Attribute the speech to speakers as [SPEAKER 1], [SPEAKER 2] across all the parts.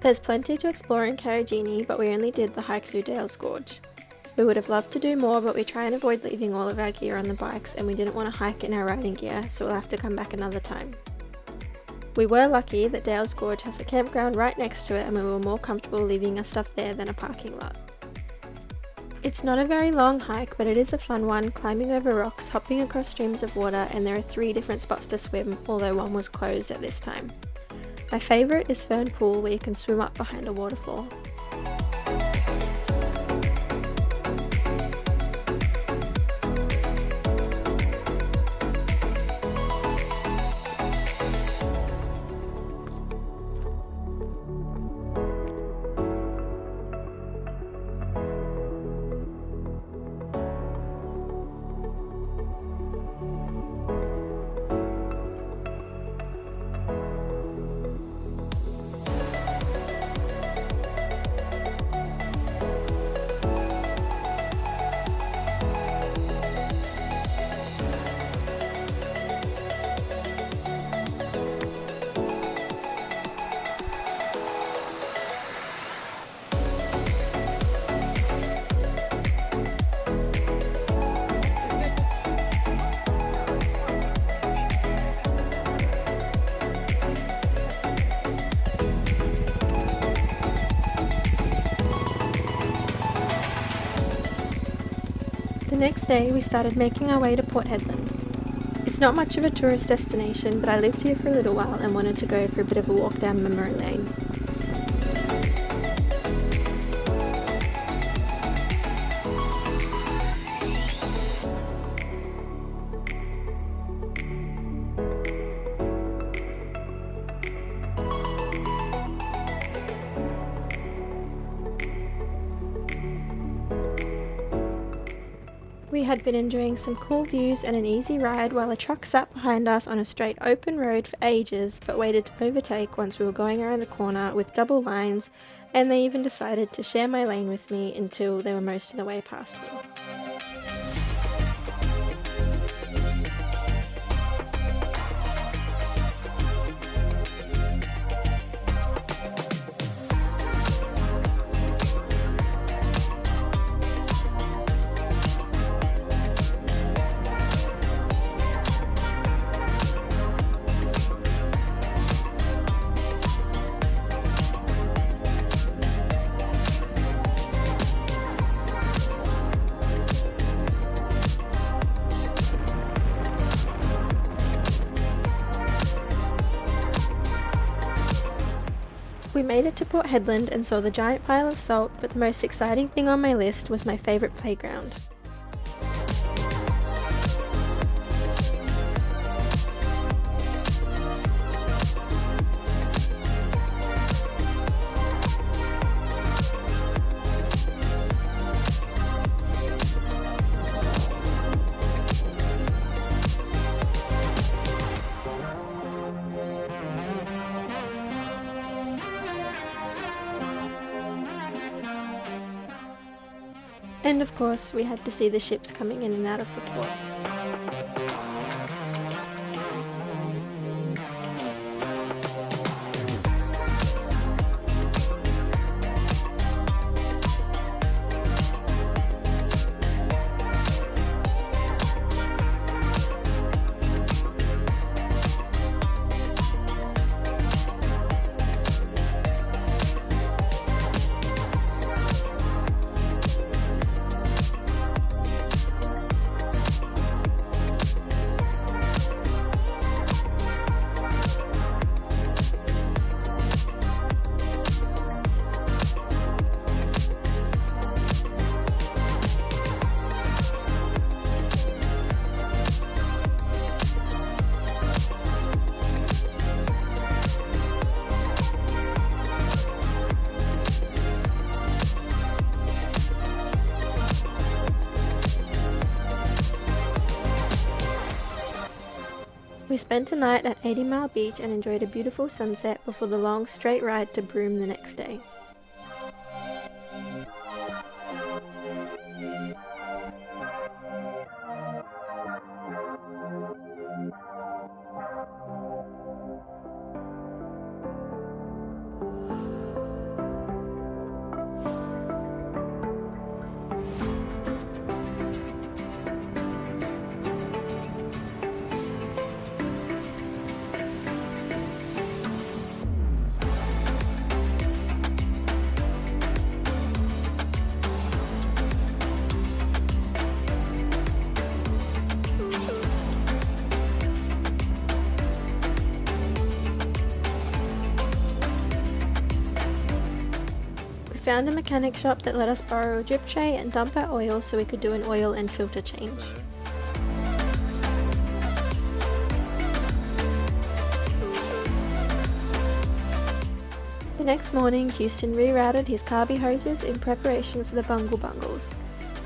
[SPEAKER 1] There's plenty to explore in Karijini, but we only did the hike through Dales Gore. We would have loved to do more, but we try and avoid leaving all of our gear on the bikes, and we didn't want to hike in our riding gear, so we'll have to come back another time. We were lucky that Dales Gore has a campground right next to it, and we were more comfortable leaving our stuff there than a parking lot. It's not a very long hike, but it is a fun one, climbing over rocks, hopping across streams of water, and there are 3 different spots to swim, although one was closed at this time. My favourite is Fern Pool, where you can swim up behind a waterfall. The next day we started making our way to Port Hedland. It's not much of a tourist destination, but I lived here for a little while and wanted to go for a bit of a walk down memory lane. We had been enjoying some cool views and an easy ride while a truck sat behind us on a straight open road for ages, but waited to overtake once we were going around a corner with double lines, and they even decided to share my lane with me until they were most of the way past me. We made it to Port Hedland and saw the giant pile of salt, but the most exciting thing on my list was my favourite playground. And of course, we had to see the ships coming in and out of the port. We spent a night at 80 Mile Beach and enjoyed a beautiful sunset before the long straight ride to Broome the next day. found a mechanic shop that let us borrow a drip tray and dump our oil so we could do an oil and filter change. The next morning, Houston rerouted his carby hoses in preparation for the bungle bungles.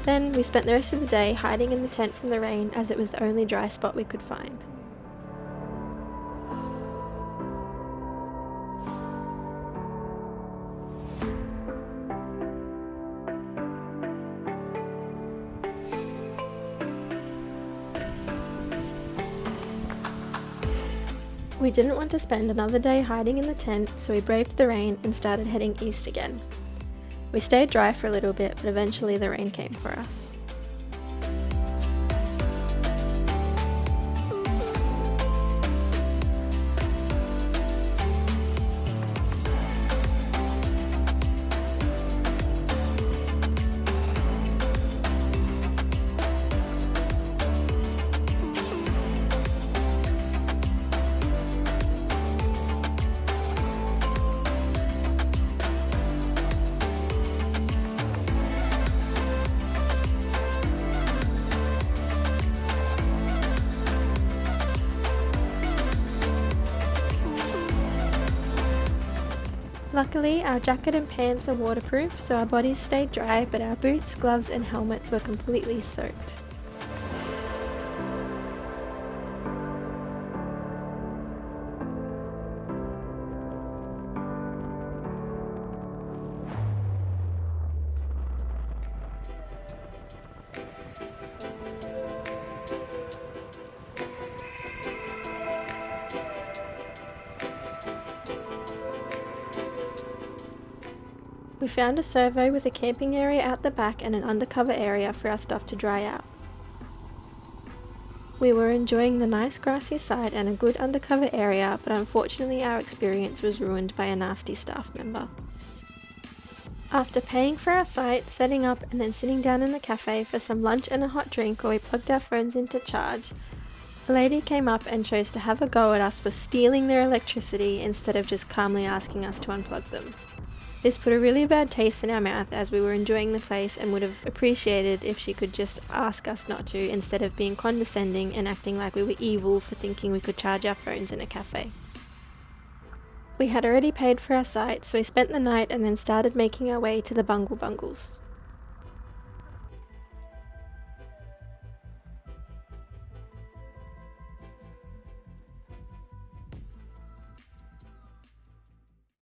[SPEAKER 1] Then we spent the rest of the day hiding in the tent from the rain as it was the only dry spot we could find. We didn't want to spend another day hiding in the tent, so we braved the rain and started heading east again. We stayed dry for a little bit, but eventually the rain came for us. Luckily, our jacket and pants are waterproof, so our bodies stayed dry, but our boots, gloves and helmets were completely soaked. We found a servo with a camping area out the back and an undercover area for our stuff to dry out. We were enjoying the nice grassy side and a good undercover area, but unfortunately our experience was ruined by a nasty staff member. After paying for our site, setting up and then sitting down in the cafe for some lunch and a hot drink while we plugged our phones into charge, a lady came up and chose to have a go at us for stealing their electricity instead of just calmly asking us to unplug them. This put a really bad taste in our mouth as we were enjoying the place and would have appreciated if she could just ask us not to instead of being condescending and acting like we were evil for thinking we could charge our phones in a cafe. We had already paid for our site, so we spent the night and then started making our way to the bungle bungles.